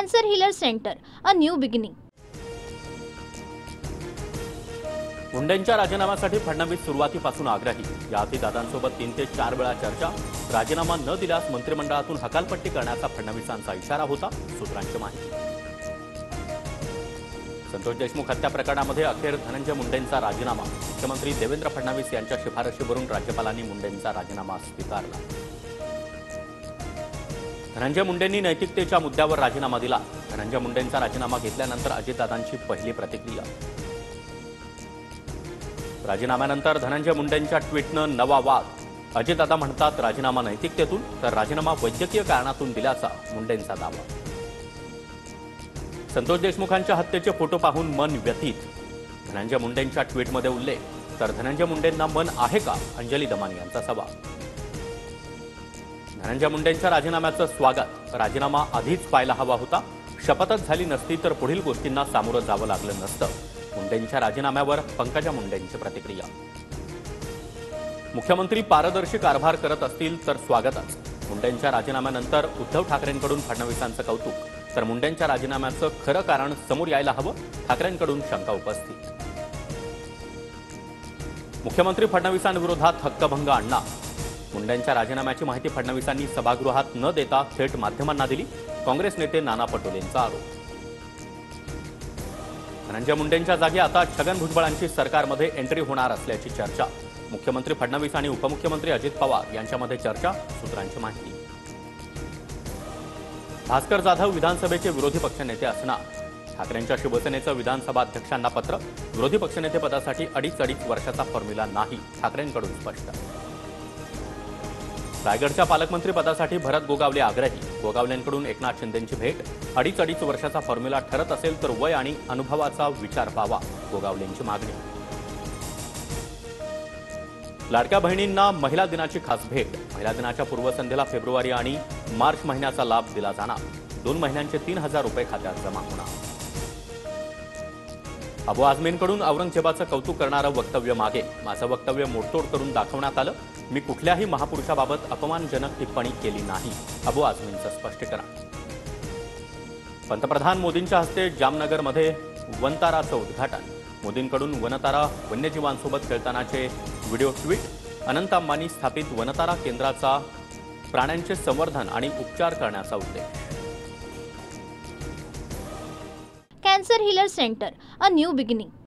Cancer healer centre, a new beginning. मुंडेंच्या राजीनाम्यासाठी फडणवीस सुरुवातीपासून आग्रही. याआधी दादांसोबत 3 ते 4 वेळा चर्चा. राजीनामा न दिल्यास मंत्रिमंडळातून हकालपट्टी करण्याचा फडणवीसांचा इशारा होता, सूत्रांची माहिती. संतोष देशमुख हत्या प्रकरणामध्ये अखेर धनंजय मुंडेंचा राजीनामा. मुख्यमंत्री देवेंद्र फडणवीस यांच्या शिफारशीवरून राज्यपालांनी मुंडेंचा राजीनामा स्वीकारला. धनंजय मुंडेंनी नैतिकतेच्या मुद्द्यावर राजीनामा दिला. धनंजय मुंडेंचा राजीनामा घेतल्यानंतर अजितदादांची पहिली प्रतिक्रिया. राजीनाम्यानंतर धनंजय मुंडेंच्या ट्विटनं नवा वाद. अजितदादा म्हणतात राजीनामा नैतिकतेतून, तर राजीनामा वैद्यकीय कारणातून दिल्याचा मुंडेंचा दावा. संतोष देशमुखांच्या हत्येचे फोटो पाहून मन व्यथित. धनंजय मुंडेंच्या ट्विटमध्ये उल्लेख, तर धनंजय मुंडेंना मन आहे का, अंजली दमानी यांचा सवाल. धनंजय मुंडेंच्या राजीनाम्याचं स्वागत. राजीनामा आधीच पाहायला हवा होता. शपथच झाली नसती तर पुढील गोष्टींना सामोरं जावं लागलं नसतं. मुंडेंच्या राजीनाम्यावर पंकजा मुंडेंची प्रतिक्रिया. मुख्यमंत्री पारदर्शी कारभार करत असतील तर स्वागतच. मुंडेंच्या राजीनाम्यानंतर उद्धव ठाकरेंकडून फडणवीसांचं कौतुक, तर मुंडेंच्या राजीनाम्याचं खरं कारण समोर यायला हवं, ठाकरेंकडून शंका उपस्थित. मुख्यमंत्री फडणवीसांविरोधात हक्कभंग आणणार. मुंडेंच्या राजीनाम्याची माहिती फडणवीसांनी सभागृहात न देता थेट माध्यमांना दिली. काँग्रेस नेते नाना पटोलेंचा आरोप. धनंजय मुंडेंच्या जागी आता छगन भुजबळांची सरकारमध्ये एंट्री होणार असल्याची चर्चा. मुख्यमंत्री फडणवीस आणि उपमुख्यमंत्री अजित पवार यांच्यामध्ये चर्चा, सूत्रांची माहिती. भास्कर जाधव विधानसभेचे विरोधी पक्षनेते असणार. ठाकरेंच्या शिवसेनेचं विधानसभा अध्यक्षांना पत्र. विरोधी पक्षनेते पदासाठी अडीच वर्षाचा फॉर्म्युला नाही, ठाकरेंकडून स्पष्ट. रायगडच्या पालकमंत्री पदासाठी भरत गोगावले आग्रही. गोगावलेंकडून एकनाथ शिंदेंची भेट. अडीच वर्षाचा फॉर्म्युला ठरत असेल तर वय आणि अनुभवाचा विचार पाहावा, गोगावलेंची मागणी. लाडक्या बहिणींना महिला दिनाची खास भेट. महिला दिनाच्या पूर्वसंध्येला फेब्रुवारी आणि मार्च महिन्याचा लाभ दिला जाणार. 2 महिन्यांचे 3,000 रुपये खात्यात जमा होणार. अबू आझमींकडून औरंगजेबाचं कौतुक करणारं वक्तव्य मागे. माझं वक्तव्य मोडतोड करून दाखवण्यात आलं. मी कुठल्याही महापुरुषाबाबत अपमानजनक टिप्पणी केली नाही, अबू आझमींचं स्पष्टीकरण. पंतप्रधान मोदींच्या हस्ते जामनगरमध्ये वनताराचं उद्घाटन. मोदींकडून वनतारा वन्यजीवांसोबत खेळतानाचे व्हिडिओ ट्विट. अनंत अंबानी स्थापित वनतारा केंद्राचा प्राण्यांचे संवर्धन आणि उपचार करण्याचा उद्देश. Cancer healer centre, a new beginning.